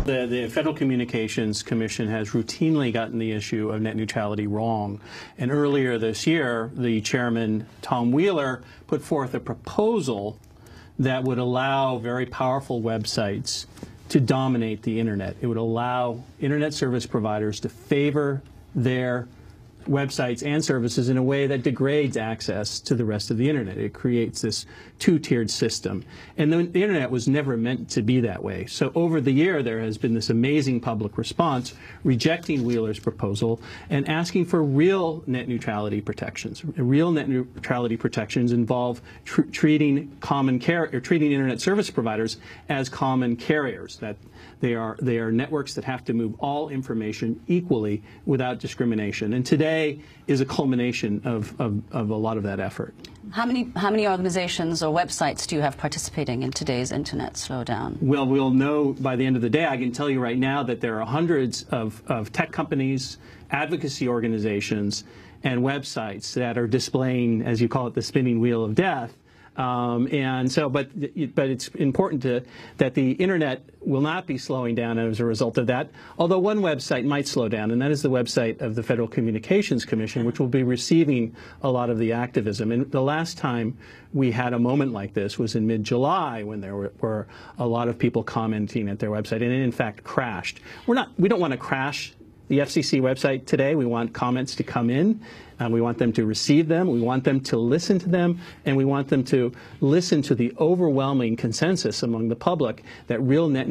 The Federal Communications Commission has routinely gotten the issue of net neutrality wrong. And earlier this year, the chairman, Tom Wheeler, put forth a proposal that would allow very powerful websites to dominate the Internet. It would allow Internet service providers to favor their websites and services in a way that degrades access to the rest of the Internet. It creates this two-tiered system. And the Internet was never meant to be that way. So over the year, there has been this amazing public response rejecting Wheeler's proposal and asking for real net neutrality protections. Real net neutrality protections involve treating Internet service providers as common carriers. That they are networks that have to move all information equally without discrimination. And today is a culmination of a lot of that effort. How many organizations or websites do you have participating in today's Internet Slowdown? Well, we'll know by the end of the day. I can tell you right now that there are hundreds of tech companies, advocacy organizations, and websites that are displaying, as you call it, the spinning wheel of death. But it's important that the Internet will not be slowing down as a result of that, although one website might slow down, and that is the website of the Federal Communications Commission, which will be receiving a lot of the activism. And the last time we had a moment like this was in mid-July, when there were a lot of people commenting at their website, and it in fact crashed. We don't want to crash the FCC website today. We want comments to come in. We want them to receive them. We want them to listen to them. And we want them to listen to the overwhelming consensus among the public that real net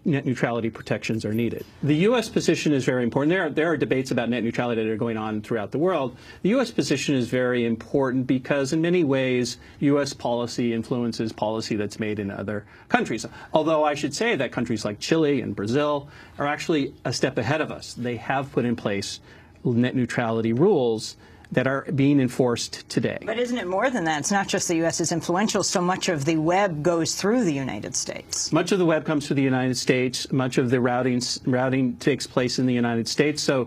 neutrality protections are needed. The U.S. position is very important. There are debates about net neutrality that are going on throughout the world. The U.S. position is very important because in many ways U.S. policy influences policy that's made in other countries. Although I should say that countries like Chile and Brazil are actually a step ahead of us. They have put in place net neutrality rules that are being enforced today. But isn't it more than that? It's not just the U.S. is influential. So much of the web goes through the United States. Much of the web comes through the United States. Much of the routing takes place in the United States. So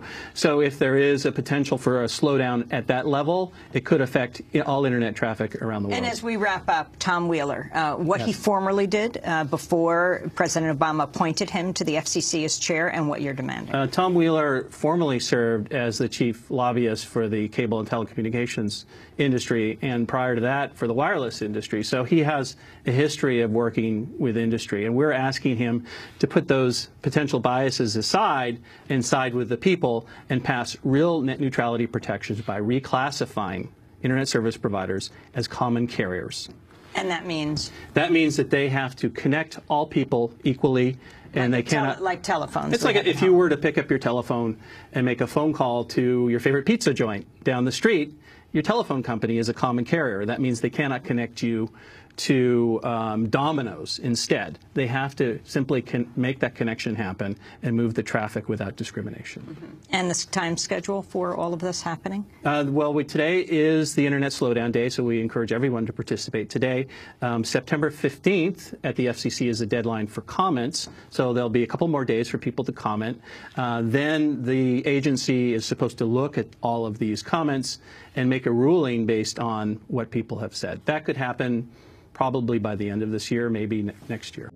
if there is a potential for a slowdown at that level, it could affect all Internet traffic around the world. And as we wrap up, Tom Wheeler, what Yes. he formerly did before President Obama appointed him to the FCC as chair, and what you're demanding. Tom Wheeler formerly served as the chief lobbyist for the cable and telecommunications industry, and prior to that for the wireless industry. So he has a history of working with industry, and we're asking him to put those potential biases aside and side with the people and pass real net neutrality protections by reclassifying Internet service providers as common carriers. And that means? That means that they have to connect all people equally, and they cannot, like telephones. It's like if you were to pick up your telephone and make a phone call to your favorite pizza joint down the street, your telephone company is a common carrier. That means they cannot connect you to Domino's instead. They have to simply make that connection happen and move the traffic without discrimination. Mm-hmm. And the time schedule for all of this happening? Well, today is the Internet Slowdown Day, so we encourage everyone to participate today. September 15th at the FCC is the deadline for comments, so there'll be a couple more days for people to comment. Then the agency is supposed to look at all of these comments and make a ruling based on what people have said. That could happen probably by the end of this year, maybe next year.